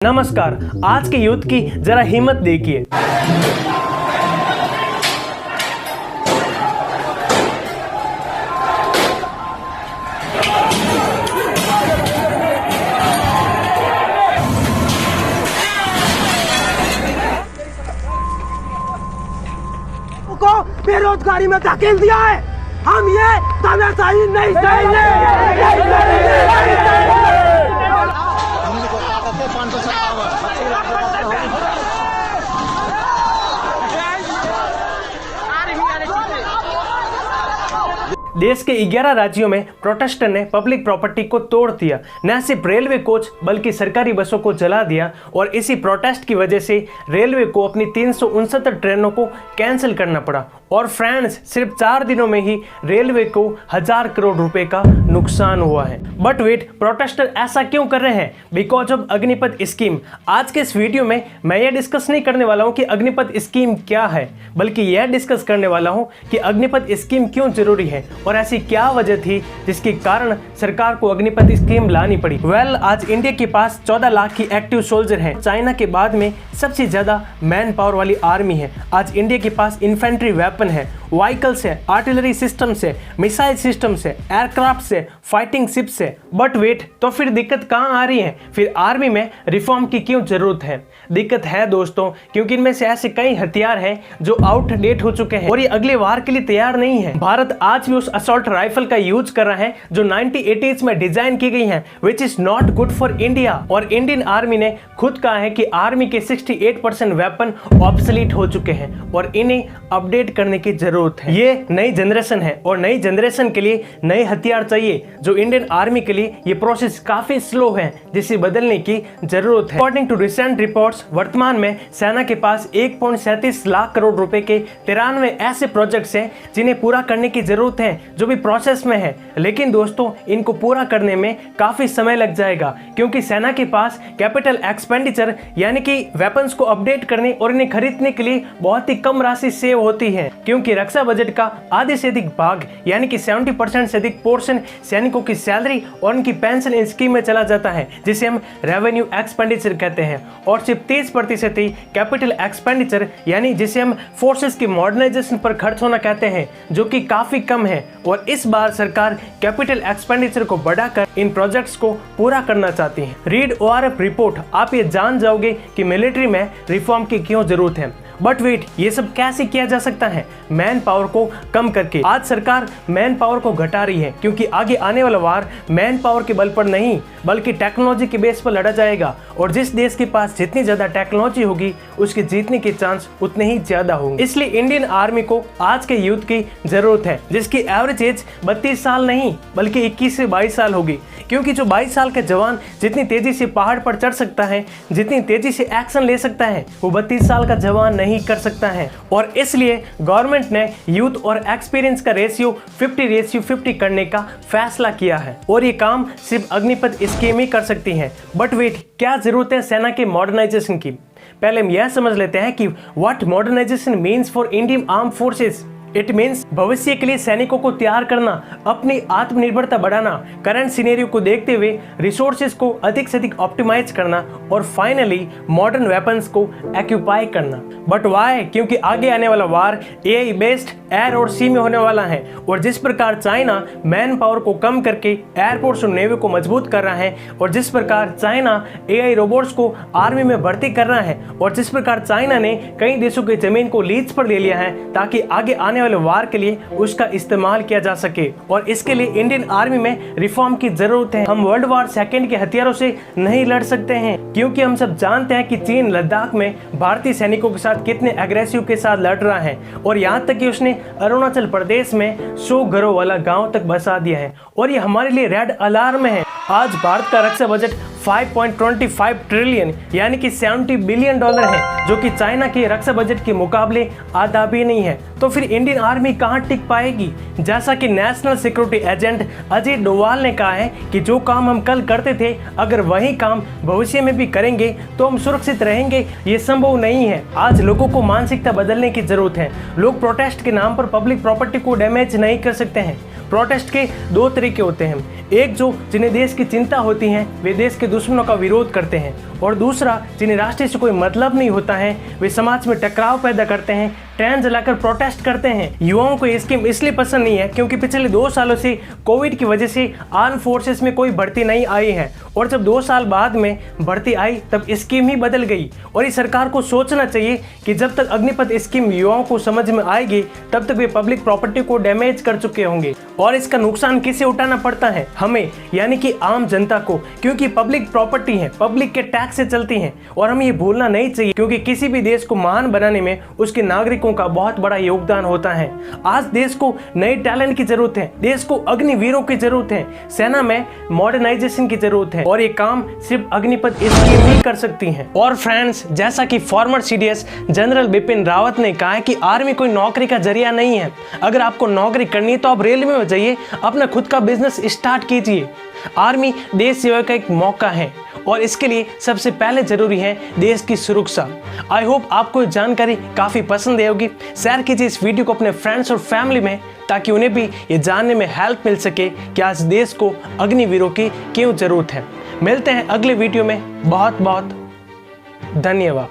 नमस्कार। आज के यूथ की जरा हिम्मत देखिए। को बेरोजगारी में धकेल दिया है। हम ये तानाशाही नहीं सहेंगे। देश के 11 राज्यों में प्रोटेस्टर ने पब्लिक प्रॉपर्टी को तोड़ दिया। न सिर्फ रेलवे कोच बल्कि सरकारी बसों को जला दिया और इसी प्रोटेस्ट की वजह से रेलवे को अपनी 369 ट्रेनों को कैंसिल करना पड़ा। और फ्रेंड्स, सिर्फ 4 दिनों में ही रेलवे को 1000 करोड़ रुपए का नुकसान हुआ है। बट वेट, प्रोटेस्टर ऐसा क्यों कर रहे हैं? Because of Agnipath scheme. आज के इस वीडियो में मैं ये डिस्कस नहीं करने वाला हूँ कि अग्निपथ स्कीम क्या है, बल्कि यह डिस्कस करने वाला हूँ कि अग्निपथ स्कीम क्यों जरूरी है और ऐसी क्या वजह थी जिसके कारण सरकार को अग्निपथ स्कीम लानी पड़ी। वेल, आज इंडिया के पास 14 लाख की एक्टिव सोल्जर हैं। चाइना के बाद में सबसे ज्यादा मैन पावर वाली आर्मी है। आज इंडिया के पास इन्फेंट्री वेपन है, व्हीकल्स है, आर्टिलरी सिस्टम से, मिसाइल सिस्टम से, एयरक्राफ्ट से, फाइटिंग शिप से। बट वेट, तो फिर दिक्कत कहाँ आ रही है? फिर आर्मी में रिफॉर्म की क्यों जरूरत है? दिक्कत है दोस्तों, क्योंकि इनमें से ऐसे कई हथियार हैं जो आउटडेट हो चुके हैं और ये अगले वार के लिए तैयार नहीं है। भारत आज भी उस असॉल्ट राइफल का यूज कर रहा है जो 1980s में डिजाइन की गई है, which is not good for India. और इंडियन आर्मी ने खुद कहा है कि आर्मी के 68% वेपन ऑब्सोलीट हो चुके हैं और इन्हें अपडेट करने की जरूरत है। ये नई जनरेशन है और नई जनरेशन के लिए नए हथियार चाहिए, जो इंडियन आर्मी के लिए ये प्रोसेस काफी स्लो है, जिसे बदलने की जरूरत है। अकॉर्डिंग टू रिसेंट रिपोर्ट्स, वर्तमान में सेना के पास 1.37 लाख करोड़ रुपए के 93 ऐसे प्रोजेक्ट्स हैं जिन्हें पूरा करने की जरूरत है, जो भी प्रोसेस में है। लेकिन दोस्तों, इनको पूरा करने में काफी समय लग जाएगा, क्योंकि सेना के पास कैपिटल एक्सपेंडिचर यानी कि वेपन्स को अपडेट करने और इन्हें खरीदने के लिए बहुत ही कम राशि सेव होती है, क्योंकि रक्षा बजट का आधे से अधिक भाग यानी कि 70% से अधिक पोर्शन सैनिकों की सैलरी और उनकी पेंशन स्कीम में चला जाता है, जिसे हम रेवेन्यू एक्सपेंडिचर कहते हैं। और सिर्फ 30% ही कैपिटल एक्सपेंडिचर यानी जिसे हम फोर्सेस की मॉडर्नाइजेशन पर खर्च होना कहते हैं, जो कि काफी कम है। और इस बार सरकार कैपिटल एक्सपेंडिचर को बढ़ाकर इन प्रोजेक्ट्स को पूरा करना चाहती है। रीड ORF रिपोर्ट, आप ये जान जाओगे कि मिलिट्री में रिफॉर्म की क्यों जरूरत है। बट वेट, ये सब कैसे किया जा सकता है? मैन पावर को कम करके। आज सरकार मैन पावर को घटा रही है, क्योंकि आगे आने वाला वार मैन पावर के बल पर नहीं बल्कि टेक्नोलॉजी के बेस पर लड़ा जाएगा। और जिस देश के पास जितनी ज्यादा टेक्नोलॉजी होगी, उसके जीतने के चांस उतने ही ज्यादा होंगे। इसलिए इंडियन आर्मी को आज के यूथ की जरूरत है, जिसकी एवरेज एज 32 साल नहीं बल्कि 21 से 22 साल होगी, क्योंकि जो 22 साल का जवान जितनी तेजी से पहाड़ पर चढ़ सकता है, जितनी तेजी से एक्शन ले सकता है, वो 32 साल का जवान नहीं कर सकता है। और इसलिए गवर्नमेंट ने यूथ और एक्सपीरियंस का रेशियो 50:50 करने का फैसला किया है, और ये काम सिर्फ अग्निपथ स्कीम ही कर सकती है। बट वेट, क्या जरूरत है सेना के मॉडर्नाइजेशन की? पहले हम यह समझ लेते हैं कि what modernisation means for Indian arm forces. It means भविष्य के लिए सैनिकों को तैयार करना, अपनी आत्मनिर्भरता बढ़ाना, करंट सिनेरियो को देखते हुए रिसोर्सेज को अधिक से अधिक ऑप्टिमाइज करना और फाइनली मॉडर्न वेपन्स को एक्यूपाई करना। But why? क्योंकि आगे आने वाला वार AI बेस्ड एयर और सी में होने वाला है, और जिस प्रकार चाइना मैन पावर को कम करके एयरफोर्स और नेवी को मजबूत कर रहा है, और जिस प्रकार चाइना AI रोबोट्स को आर्मी में भर्ती कर रहा है, और जिस प्रकार चाइना ने कई देशों की जमीन को लीज पर ले लिया है ताकि आगे आने वाले वार के लिए उसका इस्तेमाल किया जा सके। और इसके लिए इंडियन आर्मी में रिफॉर्म की जरूरत है। हम वर्ल्ड वार सेकेंड के हथियारों से नहीं लड़ सकते हैं, क्योंकि हम सब जानते हैं कि चीन लद्दाख में भारतीय सैनिकों के साथ कितने एग्रेसिव के साथ लड़ रहा है, और यहाँ तक कि उसने अरुणाचल प्रदेश में 100 घरों वाला गांव तक बसा दिया है। और ये हमारे लिए रेड अलार्म है। आज भारत का रक्षा बजट 5.25 ट्रिलियन यानी कि $70 बिलियन है, जो कि चाइना के रक्षा बजट के मुकाबले आधा भी नहीं है। तो फिर इंडियन आर्मी कहां टिक पाएगी? जैसा कि national security agent Ajit Doval ने कहा है कि जो काम हम कल करते थे, अगर वही काम भविष्य में भी करेंगे तो हम सुरक्षित रहेंगे। ये संभव नहीं है। आज लोगों को मानसिकता बदलने की जरूरत है। लोग प्रोटेस्ट के नाम पर पब्लिक प्रॉपर्टी को डैमेज नहीं कर सकते हैं। प्रोटेस्ट के 2 तरीके होते हैं। एक, जो जिन्हें देश की चिंता होती है वे देश के दुश्मनों का विरोध करते हैं, और दूसरा जिन्हें राष्ट्र से कोई मतलब नहीं होता है वे समाज में टकराव पैदा करते हैं, ट्रेन जलाकर प्रोटेस्ट करते हैं। युवाओं को ये स्कीम इसलिए पसंद नहीं है क्योंकि पिछले 2 सालों से कोविड की वजह से आर्म फोर्सेस में कोई भर्ती नहीं आई है, और जब 2 साल बाद में भर्ती आई तब स्कीम ही बदल गई। और इस सरकार को सोचना चाहिए कि जब तक अग्निपथ स्कीम युवाओं को समझ में आएगी तब तक वे पब्लिक प्रॉपर्टी को डैमेज कर चुके होंगे, और इसका नुकसान किसे उठाना पड़ता है? हमें, यानी कि आम जनता को, क्योंकि पब्लिक प्रॉपर्टी है, पब्लिक के टैक्स से चलती है। और हमें ये भूलना नहीं चाहिए क्योंकि किसी भी देश को महान बनाने में उसके नागरिकों का बहुत बड़ा योगदान होता है। आज देश को नए टैलेंट की जरूरत है, देश को अग्निवीरों की जरूरत है, सेना में मॉडर्नाइजेशन की जरूरत है, और ये काम सिर्फ अग्निपथ स्कीम ही कर सकती है। और फ्रेंड्स, जैसा कि farmer CDS general Bipin Rawat ने कहा है कि आर्मी कोई नौकरी का जरिया नहीं है। अगर आपको नौकरी करनी है तो आप रेलवे में जाइए, अपना खुद का बिजनेस स्टार्ट कीजिए। आर्मी देश सेवा का एक मौका है और इसके लिए सबसे पहले जरूरी है देश की सुरक्षा। आई होप आपको ये जानकारी काफ़ी पसंद आई होगी। शेयर कीजिए इस वीडियो को अपने फ्रेंड्स और फैमिली में, ताकि उन्हें भी ये जानने में हेल्प मिल सके कि आज देश को अग्निवीरों की क्यों ज़रूरत है। मिलते हैं अगले वीडियो में। बहुत बहुत धन्यवाद।